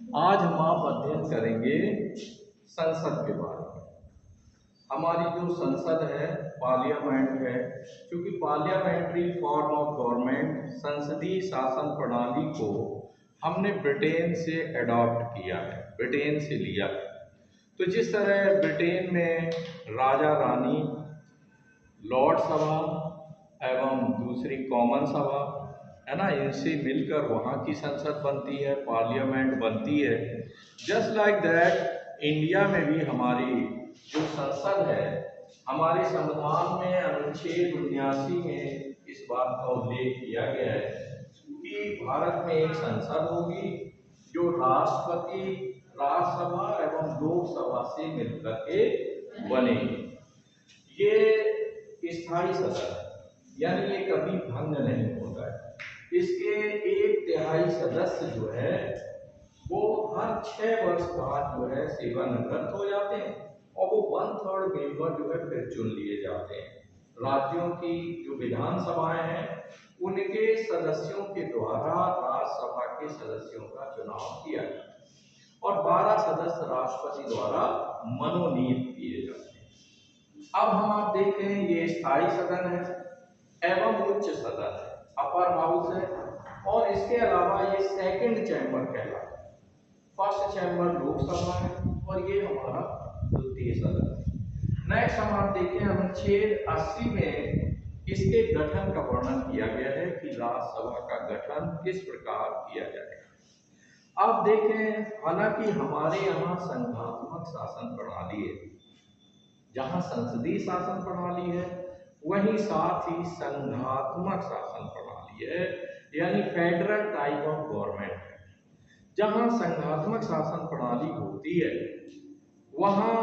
आज हम आप अध्ययन करेंगे संसद के बारे में। हमारी जो संसद है, पार्लियामेंट है, क्योंकि पार्लियामेंट्री फॉर्म ऑफ गवर्नमेंट, संसदीय शासन प्रणाली को हमने ब्रिटेन से अडॉप्ट किया है, ब्रिटेन से लिया है। तो जिस तरह ब्रिटेन में राजा रानी, लॉर्ड सभा एवं दूसरी कॉमन सभा है ना, इनसे मिलकर वहाँ की संसद बनती है, पार्लियामेंट बनती है। जस्ट लाइक दैट इंडिया में भी हमारी जो संसद है, हमारे संविधान में अनुच्छेद 79 में इस बात का उल्लेख किया गया है कि भारत में एक संसद होगी जो राष्ट्रपति, राज्यसभा एवं लोकसभा से मिलकर के बनेगी। ये स्थायी सदन है, यानी ये कभी भंग नहीं होता है। इसके 1/3 सदस्य जो है वो हर 6 वर्ष बाद जो है सेवानिवृत्त हो जाते हैं और वो 1/3 मेंबर जो है फिर चुन लिए जाते हैं। राज्यों की जो विधानसभाएं हैं उनके सदस्यों के द्वारा राज्यसभा के सदस्यों का चुनाव किया जाता है और 12 सदस्य राष्ट्रपति द्वारा मनोनीत किए जाते हैं। अब हम आप देख रहे हैं ये स्थायी सदन है एवं उच्च सदन है, अपर हाउस है, और इसके अलावा ये सेकंड चैम्बर कहलाता है। फर्स्ट चैम्बर लोकसभा है और ये हमारा द्वितीय सदन है। नेक्स्ट हम आप देखें अनुच्छेद 80 में इसके गठन का वर्णन किया गया है कि राज्यसभा का गठन किस प्रकार किया जाएगा। आप देखें, हालांकि हमारे यहाँ संघात्मक शासन प्रणाली है, जहां संसदीय शासन प्रणाली है वहीं साथ ही संघात्मक शासन प्रणाली है, यानी फेडरल टाइप ऑफ गवर्नमेंट है। जहां संघात्मक शासन प्रणाली होती है वहां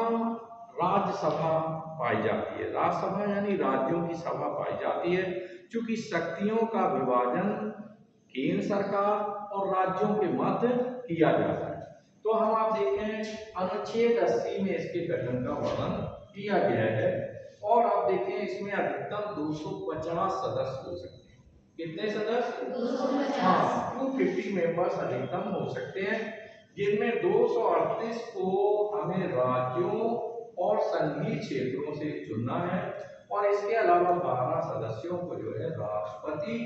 राज्यसभा पाई जाती है। राज्यसभा यानी राज्यों की सभा पाई जाती है, क्योंकि शक्तियों का विभाजन केंद्र सरकार और राज्यों के मध्य किया जाता है। तो हम आप देखें अनुच्छेद 80 में इसके गठन का वर्णन किया गया है और आप देखें इसमें अधिकतम 250 सदस्य हो सकते हैं। कितने सदस्य? 250। हाँ, 250 मेंबर्स अधिकतम हो सकते हैं, जिनमें 238 को हमें राज्यों और संघीय क्षेत्रों से चुनना है और इसके अलावा 12 सदस्यों को जो है राष्ट्रपति,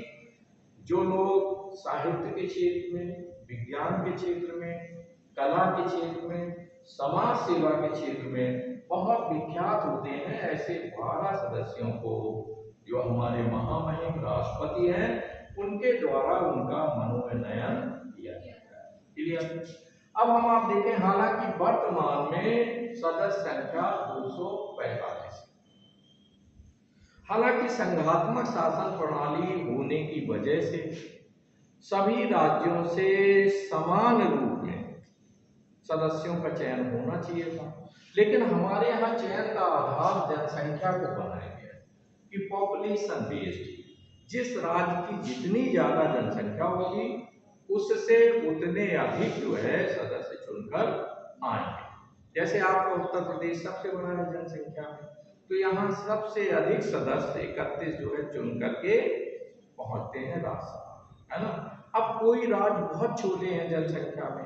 जो लोग साहित्य के क्षेत्र में, विज्ञान के क्षेत्र में, कला के क्षेत्र में, समाज सेवा के क्षेत्र में बहुत विख्यात होते हैं, ऐसे 12 सदस्यों को जो हमारे महामहिम राष्ट्रपति हैं उनके द्वारा उनका मनोनयन किया जाता है। क्लियर? अब हम आप देखें, हालांकि वर्तमान में सदस्य संख्या 245। हालांकि संघात्मक शासन प्रणाली होने की वजह से सभी राज्यों से समान रूप में सदस्यों का चयन होना चाहिए था, लेकिन हमारे यहाँ चयन का आधार जनसंख्या को बनाया गया कि पॉपुलेशन बेस्ड, जिस राज्य की जितनी ज्यादा जनसंख्या होगी उससे उतने अधिक जो है सदस्य चुनकर आएंगे। जैसे आपका उत्तर प्रदेश सबसे बड़ा है जनसंख्या में, तो यहाँ सबसे अधिक सदस्य 31 जो है चुन करके पहुंचते हैं राज्यसभा, है ना। अब कोई राज्य बहुत छोटे हैं जनसंख्या में,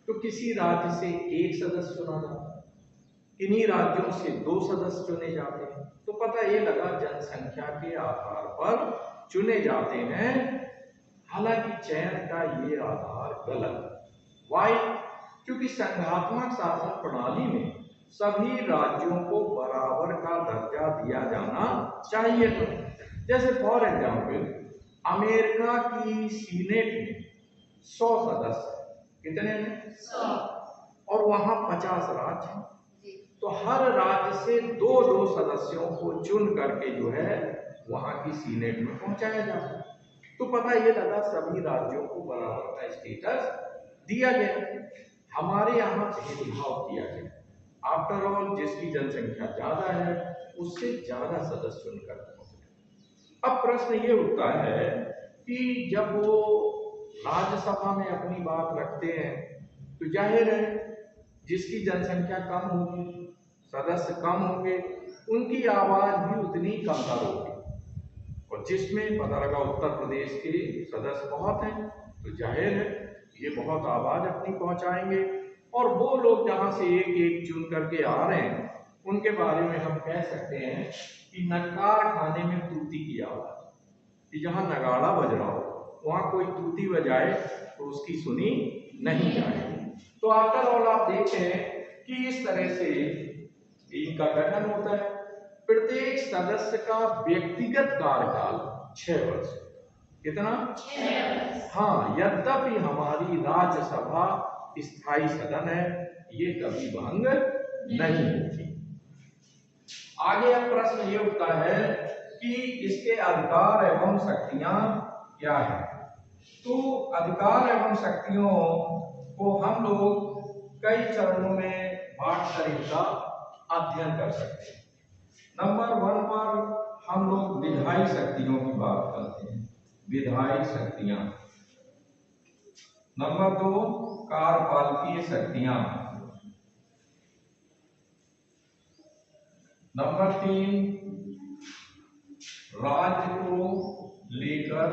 तो किसी राज्य से 1 सदस्य चुना जाता है, किन्हीं राज्यों से 2 सदस्य चुने जाते हैं। तो पता ये लगा जनसंख्या के आधार पर चुने जाते हैं, हालांकि चयन का ये आधार गलत। वाई? क्योंकि संघात्मक शासन प्रणाली में सभी राज्यों को बराबर का दर्जा दिया जाना चाहिए था। जैसे फॉर एग्जाम्पल अमेरिका की सीनेट में 100 सदस्य, कितने हैं? 100, और वहां 50 राज्य हैं, तो हर राज्य से 2-2 सदस्यों को चुन करके जो है वहां की सीनेट में पहुंचाया जाता है। तो पता ये लगा सभी राज्यों को बराबर का स्टेटस दिया गया। हमारे यहाँ भेदभाव किया गया। आफ्टर ऑल जिसकी जनसंख्या ज्यादा है उससे ज्यादा सदस्य चुनकर पहुंचे। अब प्रश्न ये उठता है कि जब वो राज्यसभा में अपनी बात रखते हैं तो जाहिर है जिसकी जनसंख्या कम होगी, सदस्य कम होंगे, उनकी आवाज भी उतनी कमतर होगी। और जिसमें पता लगा उत्तर प्रदेश के सदस्य बहुत हैं, तो जाहिर है ये बहुत आवाज अपनी पहुंचाएंगे, और वो लोग जहां से एक एक चुन करके आ रहे हैं उनके बारे में हम कह सकते हैं कि नकार खाने में तूती की आवाज, कि जहां नगाड़ा बज रहा हो वहां कोई तूती बजाए तो उसकी सुनी नहीं जाएगी। तो आफ्टर ऑल आप देखें कि इस तरह से इनका गठन होता है। प्रत्येक सदस्य का व्यक्तिगत कार्यकाल 6 वर्ष। कितना? 6 वर्ष। हाँ, यद्यपि हमारी राज्यसभा स्थायी सदन है, ये कभी भंग नहीं होती। आगे अब प्रश्न ये उठता है कि इसके अधिकार एवं शक्तियां क्या है। तो अधिकार एवं शक्तियों को हम लोग कई चरणों में बांट कर इनका अध्ययन कर सकते हैं। नंबर 1 पर हम लोग विधायी शक्तियों की बात करते हैं, विधायी शक्तियां। नंबर 2 कार्यपालकीय शक्तियां। नंबर 3 राज्य को लेकर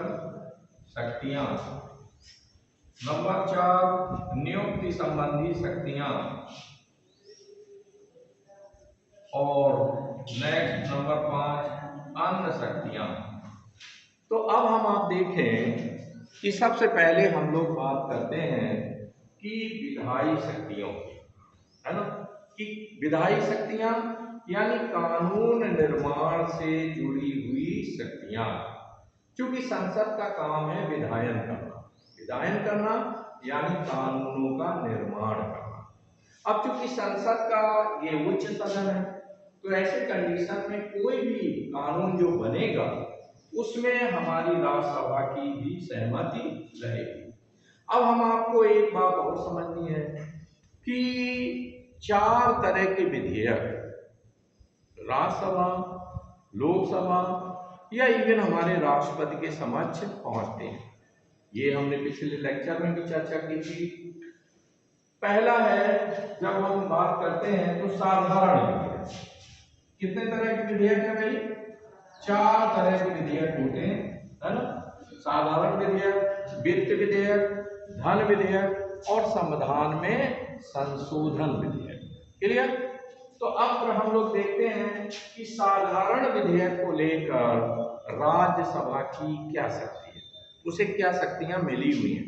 शक्तियां। नंबर 4 नियुक्ति संबंधी शक्तियां। और नेक्स्ट नंबर 5 अन्य शक्तियां। तो अब हम आप देखें कि सबसे पहले हम लोग बात करते हैं कि विधायी शक्तियों की, है ना, कि विधायी शक्तियां यानी कानून निर्माण से जुड़ी हुई शक्तियां। क्योंकि संसद का काम है विधायन करना, विधायन करना यानी कानूनों का निर्माण करना। अब चूंकि संसद का ये उच्च सदन है, तो ऐसे कंडीशन में कोई भी कानून जो बनेगा उसमें हमारी राज्यसभा की भी सहमति रहेगी। अब हम आपको एक बात और समझनी है कि 4 तरह के विधेयक राज्यसभा, लोकसभा या इवन हमारे राष्ट्रपति के समक्ष पहुंचते हैं। ये हमने पिछले लेक्चर में भी चर्चा की थी। पहला है, जब हम बात करते हैं तो साधारण विधेयक। कितने तरह के विधेयक है भाई? 4 तरह के विधेयक होते हैं, है ना। साधारण विधेयक, वित्त विधेयक, धन विधेयक और संविधान में संशोधन विधेयक। क्लियर? तो अब हम लोग देखते हैं कि साधारण विधेयक को लेकर राज्यसभा की क्या शक्ति है, उसे क्या शक्तियां मिली हुई हैं।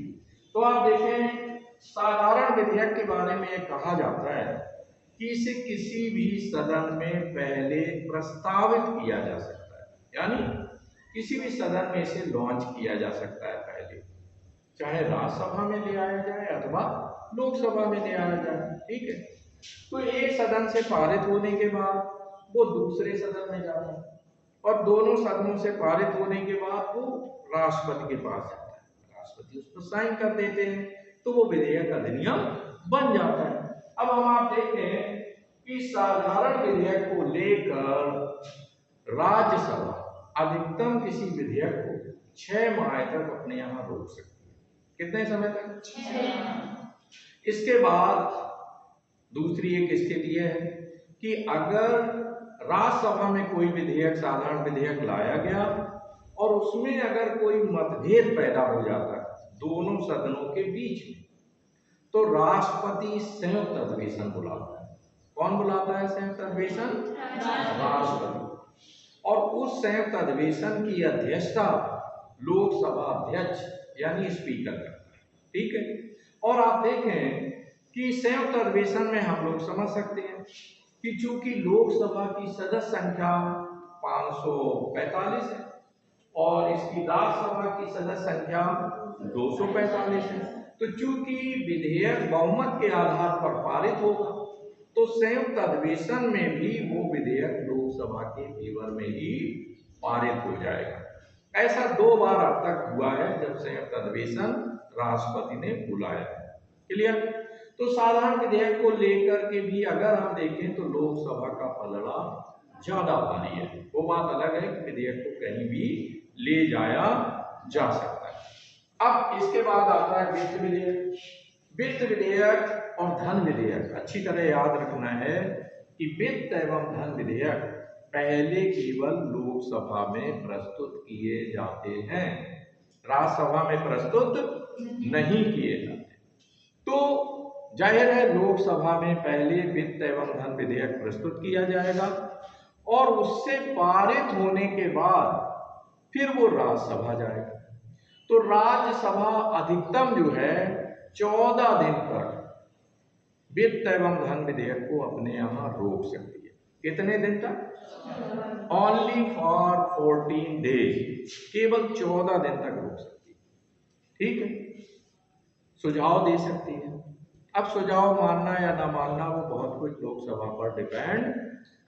तो आप देखें, साधारण विधेयक के बारे में कहा जाता है कि इसे किसी भी सदन में पहले प्रस्तावित किया जा सकता है, यानी किसी भी सदन में इसे लॉन्च किया जा सकता है पहले, चाहे राज्यसभा में ले आया जाए अथवा लोकसभा में ले आया जाए। ठीक है, तो एक सदन से पारित होने के बाद वो दूसरे सदन में जाता है, और दोनों सदनों से पारित होने के बाद वो राष्ट्रपति के पास जाता है, राष्ट्रपति उस पर साइन कर देते हैं, तो वो विधेयक अधिनियम बन जाता है। अब हम आप देखें कि साधारण विधेयक को लेकर राज्यसभा अधिकतम किसी विधेयक को 6 माह तक अपने यहाँ रोक सकती है। कितने समय तक? 6 माह। इसके बाद दूसरी एक स्थिति है कि अगर राज्यसभा में कोई विधेयक, साधारण विधेयक लाया गया और उसमें अगर कोई मतभेद पैदा हो जाता है दोनों सदनों के बीच में, तो राष्ट्रपति संयुक्त अधिवेशन बुलाता है। कौन बुलाता है संयुक्त अधिवेशन? राष्ट्रपति। और उस संयुक्त अधिवेशन की अध्यक्षता लोकसभा अध्यक्ष यानी स्पीकर करता है। ठीक है, और आप देखें कि संयुक्त अधिवेशन में हम लोग समझ सकते हैं कि चूंकि लोकसभा की सदस्य संख्या 545 है और इसकी राज्यसभा की सदस्य संख्या 245 है, तो चूंकि विधेयक बहुमत के आधार पर पारित होगा, तो संयुक्त अधिवेशन में भी वो विधेयक लोकसभा के फेवर में ही पारित हो जाएगा। ऐसा 2 बार अब तक हुआ है जब संयुक्त अधिवेशन राष्ट्रपति ने बुलाया। क्लियर? तो साधारण विधेयक को लेकर के भी अगर हम देखें तो लोकसभा का पलड़ा ज्यादा भारी है। वो बात अलग है कि विधेयक को कहीं भी ले जाया जा सकता है। अब इसके बाद आता है वित्त विधेयक। वित्त विधेयक और धन विधेयक अच्छी तरह याद रखना है कि वित्त एवं धन विधेयक पहले केवल लोकसभा में प्रस्तुत किए जाते हैं, राज्यसभा में प्रस्तुत नहीं किए जाते। तो जाहिर है लोकसभा में पहले वित्त एवं धन विधेयक प्रस्तुत किया जाएगा और उससे पारित होने के बाद फिर वो राज्यसभा जाएगा। तो राज्यसभा अधिकतम जो है 14 दिन तक वित्त एवं धन विधेयक को अपने यहाँ रोक सकती है। कितने दिन तक? ओनली फॉर 14 डेज, केवल 14 दिन तक रोक सकती है। ठीक है, सुझाव दे सकती है। अब सुझाव मानना या ना मानना वो बहुत कुछ लोकसभा पर डिपेंड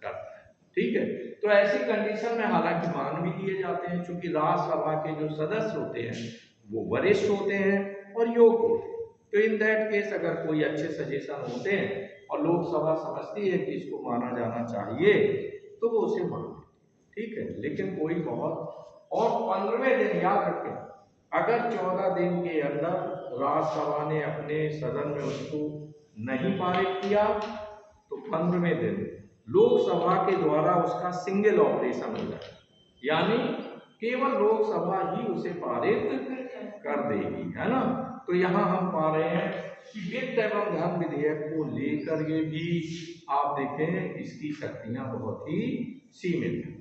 करता है। ठीक है, तो ऐसी कंडीशन में हालांकि मान भी दिए जाते हैं, क्योंकि राज्यसभा के जो सदस्य होते हैं वो वरिष्ठ होते हैं और योग्य होते हैं। तो इन दैट केस अगर कोई अच्छे सजेशन होते हैं और लोकसभा समझती है कि इसको माना जाना चाहिए तो वो उसे मान लेती है। ठीक है, लेकिन कोई बहुत और 15वें दिन याद रखें, अगर 14 दिन के अंदर राज्यसभा ने अपने सदन में उसको नहीं पारित किया तो 15वें दिन लोकसभा के द्वारा उसका सिंगल ऑपरेशन हो जाए, यानी केवल लोकसभा ही उसे पारित कर देगी, है ना। तो यहाँ हम पा रहे हैं कि वित्त एवं धन विधेयक को लेकर के भी आप देखें इसकी शक्तियां बहुत ही सीमित हैं।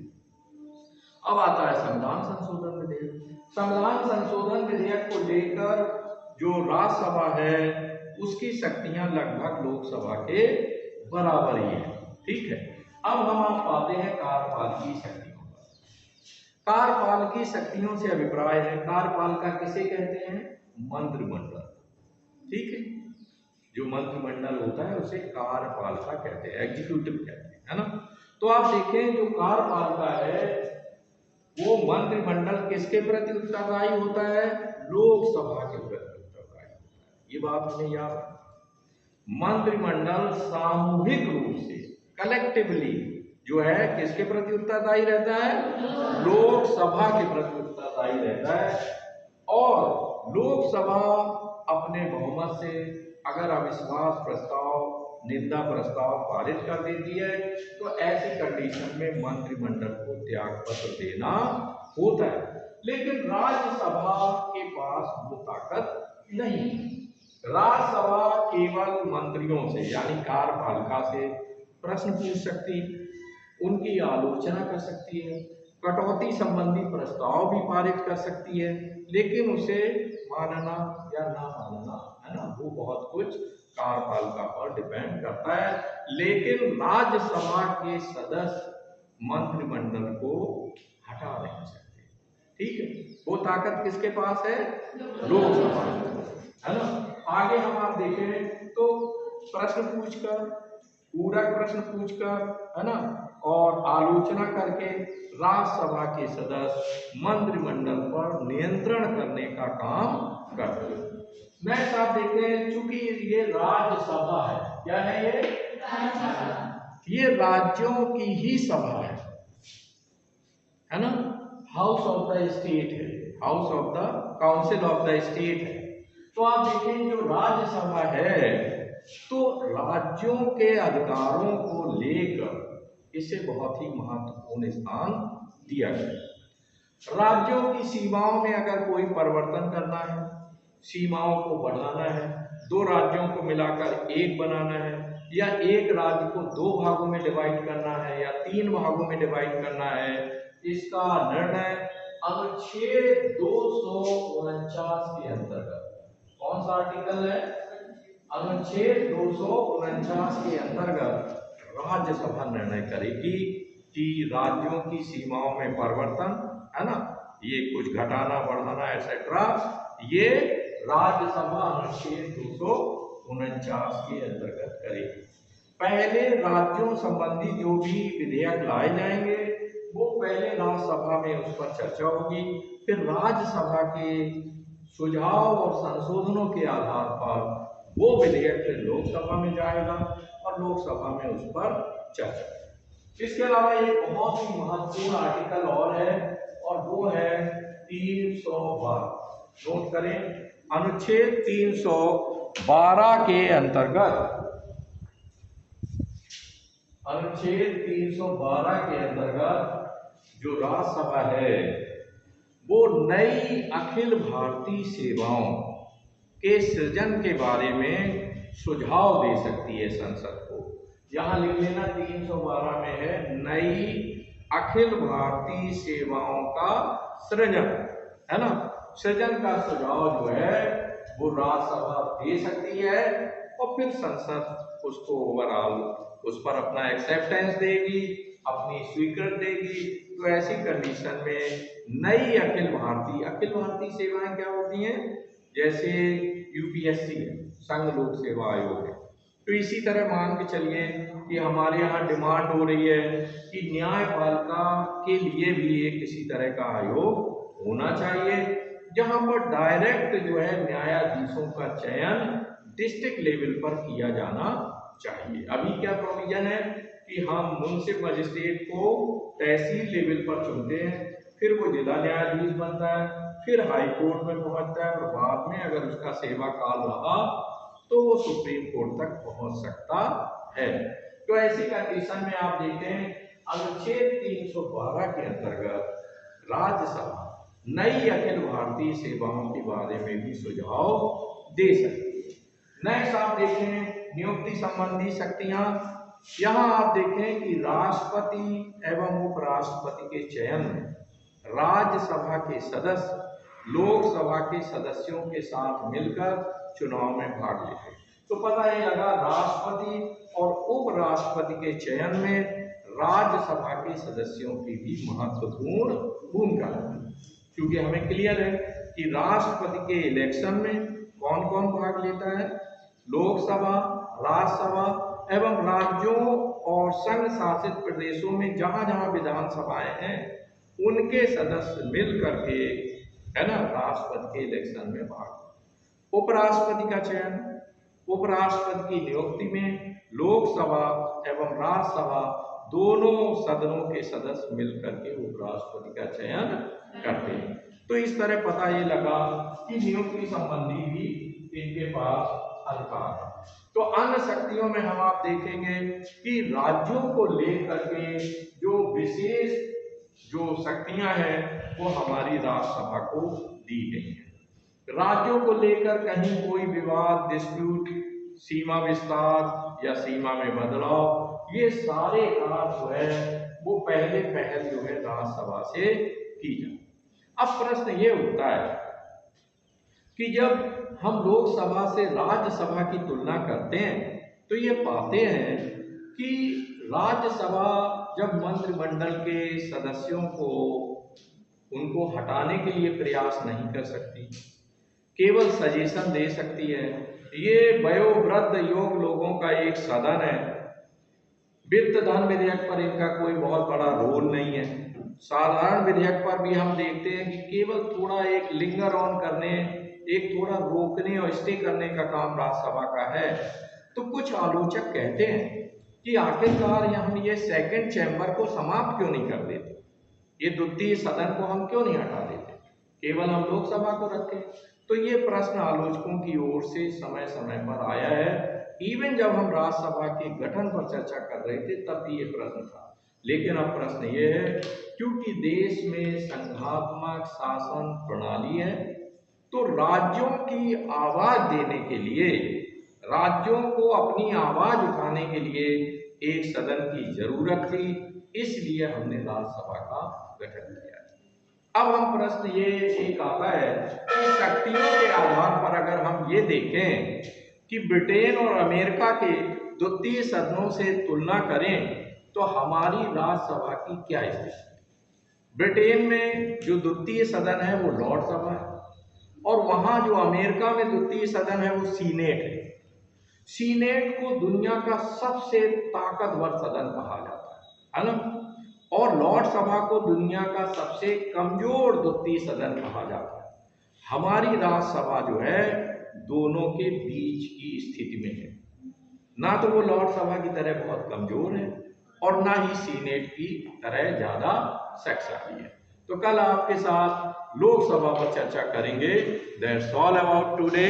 अब आता है संविधान संशोधन विधेयक। संविधान संशोधन विधेयक को लेकर जो राज्यसभा है उसकी शक्तियां लगभग लोकसभा के बराबर ही है। ठीक है, अब हम आप पाते हैं कार्यपालिकी शक्तियों पर। कार्यपालिकी शक्तियों से अभिप्राय है, कार्यपालिका किसे कहते हैं? मंत्रिमंडल। ठीक है, जो मंत्रिमंडल होता है उसे कार्यपालिका कहते हैं, एग्जीक्यूटिव कहते हैं, है ना। तो आप देखें जो कार्यपालिका है वो मंत्रिमंडल किसके प्रति उत्तरदायी होता है? लोकसभा के प्रति उत्तरदायी होता है। ये बात हमें याद है। मंत्रिमंडल सामूहिक रूप से, कलेक्टिवली जो है किसके प्रति उत्तरदायी रहता है? लोकसभा के प्रति उत्तरदायी रहता है। और लोकसभा अपने बहुमत से अगर अविश्वास प्रस्ताव, निंदा प्रस्ताव पारित कर देती है तो ऐसी कंडीशन में मंत्रिमंडल को त्याग पत्र देना होता है। लेकिन राज्यसभा के पास वो ताकत नहीं। राज्यसभा केवल मंत्रियों से यानी कार्यपालिका से प्रश्न पूछ सकती है, उनकी आलोचना कर सकती है, कटौती संबंधी प्रस्ताव भी पारित कर सकती है, लेकिन उसे मानना या ना मानना, है ना, वो बहुत कुछ कार्यपालिका पर डिपेंड करता है। लेकिन राज्यसभा के सदस्य मंत्रिमंडल को हटा नहीं सकते। ठीक है, वो ताकत किसके पास है? लोकसभा, है ना। आगे हम आप देखें तो प्रश्न पूछकर, पूरक प्रश्न पूछकर, है ना, और आलोचना करके राज्यसभा के सदस्य मंत्रिमंडल पर नियंत्रण करने का काम करते हैं। नेक्स्ट आप देखें, चूंकि ये राज्यसभा है, क्या है ये राज्यों की ही सभा है ना, हाउस ऑफ द स्टेट है, house of the council of the state है। तो आप देखें जो राज्यसभा है तो राज्यों के अधिकारों को लेकर इसे बहुत ही महत्वपूर्ण स्थान दिया गया। राज्यों की सीमाओं में अगर कोई परिवर्तन करना है, सीमाओं को बढ़ाना है, दो राज्यों को मिलाकर एक बनाना है, या एक राज्य को दो भागों में डिवाइड करना है या 3 भागों में डिवाइड करना है, इसका निर्णय अनुच्छेद 249 के अंतर्गत, कौन सा आर्टिकल है? अनुच्छेद 249 के अंतर्गत राज्यसभा निर्णय करेगी कि राज्यों की सीमाओं में परिवर्तन, है ना, ये कुछ घटाना बढ़ाना एक्सेट्रा, ये राज्यसभा अनुच्छेद 249 के अंतर्गत करेगी। पहले राज्यों संबंधी जो भी विधेयक लाए जाएंगे वो पहले राज्यसभा में उस पर चर्चा होगी, फिर राज्यसभा के सुझाव और संशोधनों के आधार पर वो विधेयक फिर लोकसभा में जाएगा और लोकसभा में उस पर चर्चा। इसके अलावा एक बहुत ही महत्वपूर्ण आर्टिकल और है और वो है 312। नोट करें, अनुच्छेद 312 के अंतर्गत, अनुच्छेद 312 के अंतर्गत जो राज्यसभा है वो नई अखिल भारतीय सेवाओं, के सृजन के बारे में सुझाव दे सकती है संसद को। यहाँ लिख लेना 312 में है नई अखिल भारतीय सेवाओं का सृजन, है ना। सृजन का सुझाव जो है वो राज्यसभा दे सकती है और फिर संसद उसको ओवरऑल उस पर अपना एक्सेप्टेंस देगी, अपनी स्वीकृति देगी। तो ऐसी कंडीशन में नई अखिल भारतीय सेवाएं क्या होती हैं, जैसे यूपीएससी है, संघ लोक सेवा आयोग है। तो इसी तरह मान के चलिए कि हमारे यहाँ डिमांड हो रही है कि न्यायपालिका के लिए भी एक किसी तरह का आयोग होना चाहिए, जहां पर डायरेक्ट जो है न्यायाधीशों का चयन डिस्ट्रिक्ट लेवल पर किया जाना चाहिए। अभी क्या प्रोविजन है कि हम मुंसिफ मजिस्ट्रेट को तहसील लेवल पर चुनते हैं, फिर वो जिला न्यायाधीश बनता है, फिर हाई कोर्ट में पहुंचता है और बाद में अगर उसका सेवा काल रहा तो वो सुप्रीम कोर्ट तक पहुंच सकता है। तो ऐसी कंडीशन में आप देखते हैं अनुच्छेद 312 के अंतर्गत राज्यसभा नई अखिल भारतीय सेवाओं के बारे में भी सुझाव दे सकती है। नेक्स्ट आप देखें नियुक्ति संबंधी शक्तियां। यहाँ आप देखें कि राष्ट्रपति एवं उपराष्ट्रपति के चयन में राज्यसभा के सदस्य लोकसभा के सदस्यों के साथ मिलकर चुनाव में भाग लेते हैं। तो पता ही लगा राष्ट्रपति और उपराष्ट्रपति के चयन में राज्यसभा के सदस्यों की भी महत्वपूर्ण भूमिका है, क्योंकि हमें क्लियर है कि राष्ट्रपति के इलेक्शन में कौन कौन भाग लेता है, लोकसभा, राज्यसभा एवं राज्यों और संघ शासित प्रदेशों में जहां जहां विधानसभाएं हैं उनके सदस्य मिल करके, है ना, राष्ट्रपति के इलेक्शन में भाग। उपराष्ट्रपति का चयन, उपराष्ट्रपति की नियुक्ति में लोकसभा एवं राज्यसभा दोनों सदनों के सदस्य मिलकर के उपराष्ट्रपति का चयन करते हैं। तो इस तरह पता ये लगा कि नियुक्ति संबंधी भी इनके पास अधिकार है। तो अन्य शक्तियों में हम आप देखेंगे कि राज्यों को लेकर के जो विशेष जो शक्तियां हैं वो हमारी राज्यसभा को दी गई हैं। राज्यों को लेकर कहीं कोई विवाद, डिस्प्यूट, सीमा विस्तार या सीमा में बदलाव, ये सारे कार्य जो है वो पहले पहल जो है राज्यसभा से की जाए। अब प्रश्न ये उठता है कि जब हम लोकसभा से राज्यसभा की तुलना करते हैं तो ये पाते हैं कि राज्यसभा जब मंत्रिमंडल के सदस्यों को उनको हटाने के लिए प्रयास नहीं कर सकती, केवल सजेशन दे सकती है। ये वयोवृद्ध योग लोगों का एक सदन है। वित्त धन विधेयक पर इनका कोई बहुत बड़ा रोल नहीं है। साधारण विधेयक पर भी हम देखते हैं कि केवल थोड़ा एक लिंगर ऑन करने, एक थोड़ा रोकने और स्टे करने का काम राज्यसभा का है। तो कुछ आलोचक कहते हैं कि आखिरकार हम ये सेकंड चैम्बर को समाप्त क्यों नहीं कर देते, ये द्वितीय सदन को हम क्यों नहीं हटा देते, केवल हम लोकसभा को रखें। तो ये प्रश्न आलोचकों की ओर से समय समय पर आया है। इवन जब हम राज्यसभा के गठन पर चर्चा कर रहे थे तब भी ये प्रश्न था। लेकिन अब प्रश्न ये है, क्योंकि देश में संघात्मक शासन प्रणाली है तो राज्यों की आवाज देने के लिए, राज्यों को अपनी आवाज उठाने के लिए एक सदन की जरूरत थी, इसलिए हमने राज्यसभा का गठन किया। अब हम प्रश्न ये एक आता है कि शक्तियों के आधार पर अगर हम ये देखें कि ब्रिटेन और अमेरिका के द्वितीय सदनों से तुलना करें तो हमारी राज्यसभा की क्या स्थिति है। ब्रिटेन में जो द्वितीय सदन है वो लॉर्ड सभा है और वहां जो अमेरिका में द्वितीय सदन है वो सीनेट है। सीनेट को दुनिया का सबसे ताकतवर सदन कहा जाता है ना, और लॉर्ड सभा को दुनिया का सबसे कमजोर द्वितीय सदन कहा जाता है। हमारी राज्यसभा जो है दोनों के बीच की स्थिति में है, ना तो वो लॉर्ड सभा की तरह बहुत कमजोर है और ना ही सीनेट की तरह ज्यादा शक्तिशाली है। तो कल आपके साथ लोकसभा पर चर्चा करेंगे। That's all about today.